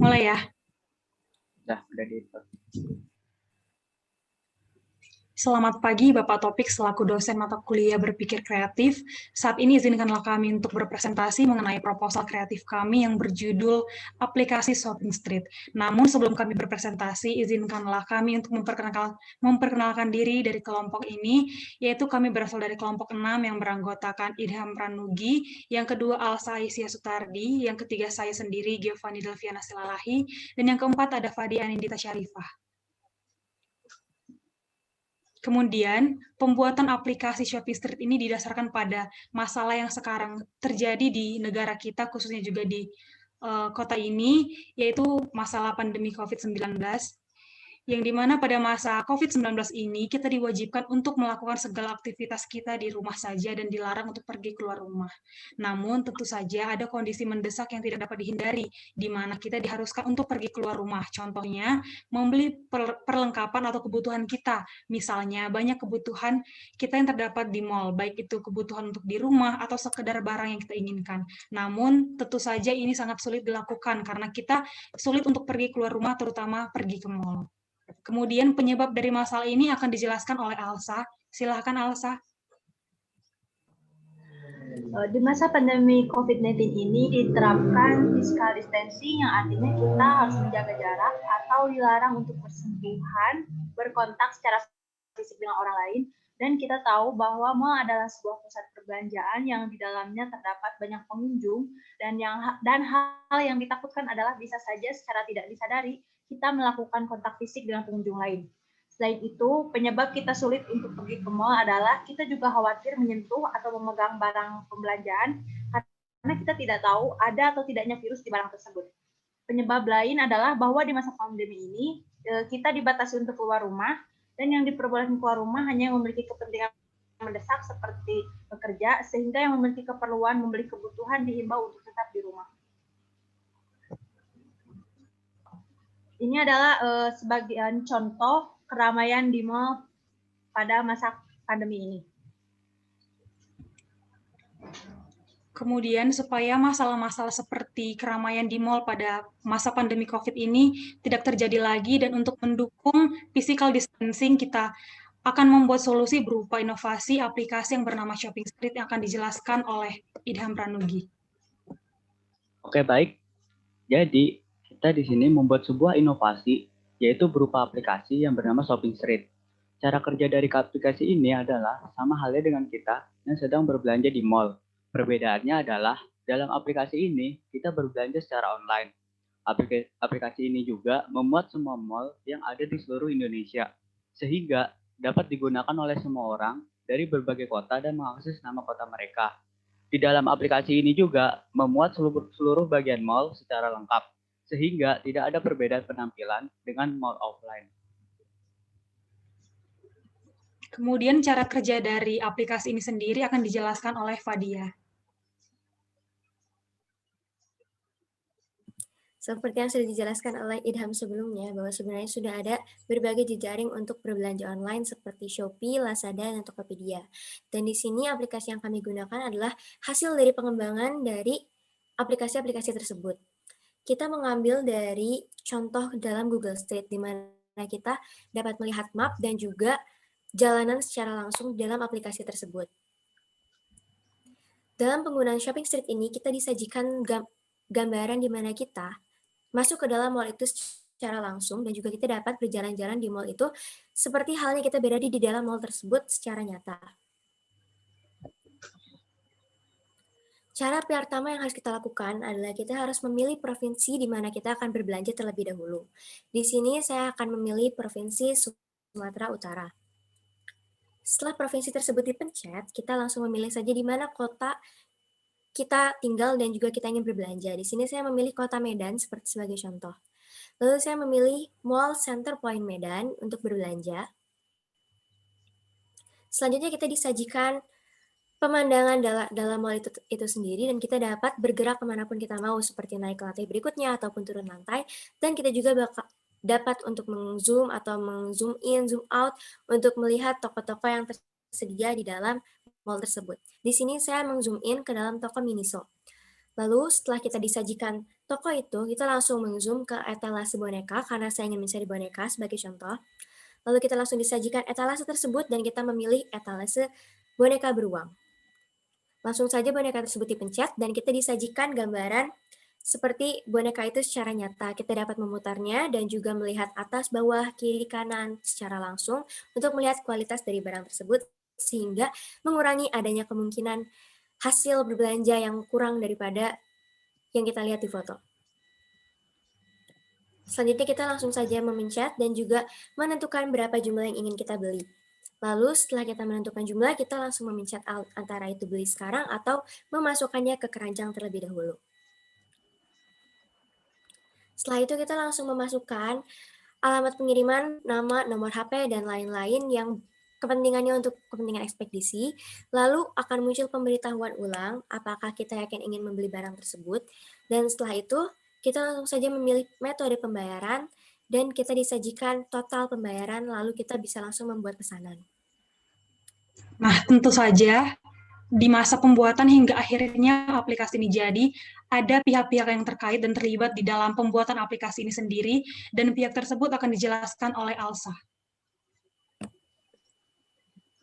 Mulai ya. Udah di Selamat pagi Bapak Topik selaku dosen mata kuliah berpikir kreatif. Saat ini izinkanlah kami untuk berpresentasi mengenai proposal kreatif kami yang berjudul aplikasi Shopping Street. Namun sebelum kami berpresentasi, izinkanlah kami untuk memperkenalkan diri dari kelompok ini, yaitu kami berasal dari kelompok 6 yang beranggotakan Idham Pranugi, yang kedua Alsa Aisyah Sutardi, yang ketiga saya sendiri Giovanni Delviana Silalahi, dan yang keempat ada Fadi Anindita Syarifah. Kemudian, pembuatan aplikasi Shopping Street ini didasarkan pada masalah yang sekarang terjadi di negara kita, khususnya juga di kota ini, yaitu masalah pandemi COVID-19, yang dimana pada masa COVID-19 ini kita diwajibkan untuk melakukan segala aktivitas kita di rumah saja dan dilarang untuk pergi keluar rumah. Namun tentu saja ada kondisi mendesak yang tidak dapat dihindari, di mana kita diharuskan untuk pergi keluar rumah. Contohnya, membeli perlengkapan atau kebutuhan kita. Misalnya, banyak kebutuhan kita yang terdapat di mall, baik itu kebutuhan untuk di rumah atau sekedar barang yang kita inginkan. Namun, tentu saja ini sangat sulit dilakukan karena kita sulit untuk pergi keluar rumah, terutama pergi ke mall. Kemudian penyebab dari masalah ini akan dijelaskan oleh Alsa. Silahkan Alsa. Di masa pandemi COVID-19 ini diterapkan physical distancing yang artinya kita harus menjaga jarak atau dilarang untuk bersentuhan, berkontak secara fisik dengan orang lain. Dan kita tahu bahwa mall adalah sebuah pusat perbelanjaan yang di dalamnya terdapat banyak pengunjung dan hal yang ditakutkan adalah bisa saja secara tidak disadari kita melakukan kontak fisik dengan pengunjung lain. Selain itu, penyebab kita sulit untuk pergi ke mall adalah kita juga khawatir menyentuh atau memegang barang pembelanjaan karena kita tidak tahu ada atau tidaknya virus di barang tersebut. Penyebab lain adalah bahwa di masa pandemi ini kita dibatasi untuk keluar rumah dan yang diperbolehkan keluar rumah hanya yang memiliki kepentingan mendesak seperti bekerja, sehingga yang memiliki keperluan membeli kebutuhan dihimbau untuk tetap di rumah. Ini adalah sebagian contoh keramaian di mall pada masa pandemi ini. Kemudian supaya masalah-masalah seperti keramaian di mall pada masa pandemi COVID ini tidak terjadi lagi dan untuk mendukung physical distancing kita akan membuat solusi berupa inovasi aplikasi yang bernama Shopping Street yang akan dijelaskan oleh Idham Pranugi. Oke, baik. Jadi, kita di sini membuat sebuah inovasi yaitu berupa aplikasi yang bernama Shopping Street. Cara kerja dari aplikasi ini adalah sama halnya dengan kita yang sedang berbelanja di mall. Perbedaannya adalah dalam aplikasi ini kita berbelanja secara online. Aplikasi ini juga memuat semua mall yang ada di seluruh Indonesia, sehingga dapat digunakan oleh semua orang dari berbagai kota dan mengakses nama kota mereka. Di dalam aplikasi ini juga memuat seluruh bagian mall secara lengkap, sehingga tidak ada perbedaan penampilan dengan mall offline. Kemudian cara kerja dari aplikasi ini sendiri akan dijelaskan oleh Fadia. Seperti yang sudah dijelaskan oleh Idham sebelumnya, bahwa sebenarnya sudah ada berbagai jejaring untuk berbelanja online seperti Shopee, Lazada, dan Tokopedia. Dan di sini aplikasi yang kami gunakan adalah hasil dari pengembangan dari aplikasi-aplikasi tersebut. Kita mengambil dari contoh dalam Google Street, di mana kita dapat melihat map dan juga jalanan secara langsung dalam aplikasi tersebut. Dalam penggunaan Shopping Street ini, kita disajikan gambaran di mana kita masuk ke dalam mall itu secara langsung dan juga kita dapat berjalan-jalan di mall itu seperti halnya kita berada di dalam mall tersebut secara nyata. Cara pertama yang harus kita lakukan adalah kita harus memilih provinsi di mana kita akan berbelanja terlebih dahulu. Di sini saya akan memilih provinsi Sumatera Utara. Setelah provinsi tersebut dipencet, kita langsung memilih saja di mana kota kita tinggal dan juga kita ingin berbelanja. Di sini saya memilih kota Medan seperti sebagai contoh. Lalu saya memilih Mall Center Point Medan untuk berbelanja. Selanjutnya kita disajikan pemandangan dalam mall itu sendiri dan kita dapat bergerak kemanapun kita mau seperti naik ke lantai berikutnya ataupun turun lantai. Dan kita juga dapat untuk meng-zoom atau meng-zoom in, zoom out untuk melihat toko-toko yang tersedia di dalam mall tersebut. Di sini saya meng-zoom in ke dalam toko Miniso. Lalu setelah kita disajikan toko itu, kita langsung meng-zoom ke etalase boneka karena saya ingin mencari boneka sebagai contoh. Lalu kita langsung disajikan etalase tersebut dan kita memilih etalase boneka beruang. Langsung saja boneka tersebut dipencet dan kita disajikan gambaran seperti boneka itu secara nyata. Kita dapat memutarnya dan juga melihat atas, bawah, kiri, kanan secara langsung untuk melihat kualitas dari barang tersebut sehingga mengurangi adanya kemungkinan hasil berbelanja yang kurang daripada yang kita lihat di foto. Selanjutnya kita langsung saja memencet dan juga menentukan berapa jumlah yang ingin kita beli. Lalu setelah kita menentukan jumlah, kita langsung memencet antara itu beli sekarang atau memasukkannya ke keranjang terlebih dahulu. Setelah itu kita langsung memasukkan alamat pengiriman, nama, nomor HP, dan lain-lain yang kepentingannya untuk kepentingan ekspedisi. Lalu akan muncul pemberitahuan ulang apakah kita yakin ingin membeli barang tersebut. Dan setelah itu kita langsung saja memilih metode pembayaran dan kita disajikan total pembayaran, lalu kita bisa langsung membuat pesanan. Nah, tentu saja di masa pembuatan hingga akhirnya aplikasi ini jadi, ada pihak-pihak yang terkait dan terlibat di dalam pembuatan aplikasi ini sendiri, dan pihak tersebut akan dijelaskan oleh Alsa.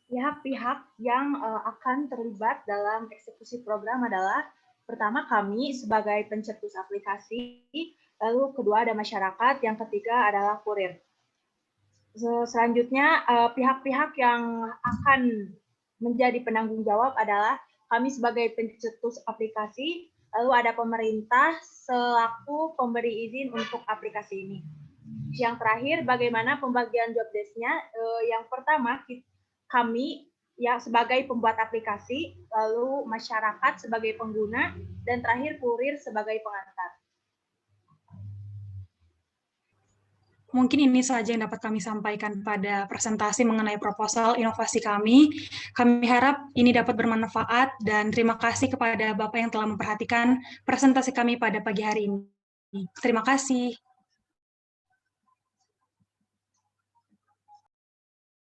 Pihak-pihak yang akan terlibat dalam eksekusi program adalah pertama kami sebagai pencetus aplikasi, lalu kedua ada masyarakat, yang ketiga adalah kurir. Selanjutnya pihak-pihak yang akan menjadi penanggung jawab adalah kami sebagai pencetus aplikasi, lalu ada pemerintah selaku pemberi izin untuk aplikasi ini. Yang terakhir, bagaimana pembagian job desk-nya? Yang pertama, kami yang sebagai pembuat aplikasi, lalu masyarakat sebagai pengguna, dan terakhir kurir sebagai pengantar. Mungkin ini saja yang dapat kami sampaikan pada presentasi mengenai proposal inovasi kami. Kami harap ini dapat bermanfaat dan terima kasih kepada Bapak yang telah memperhatikan presentasi kami pada pagi hari ini. Terima kasih.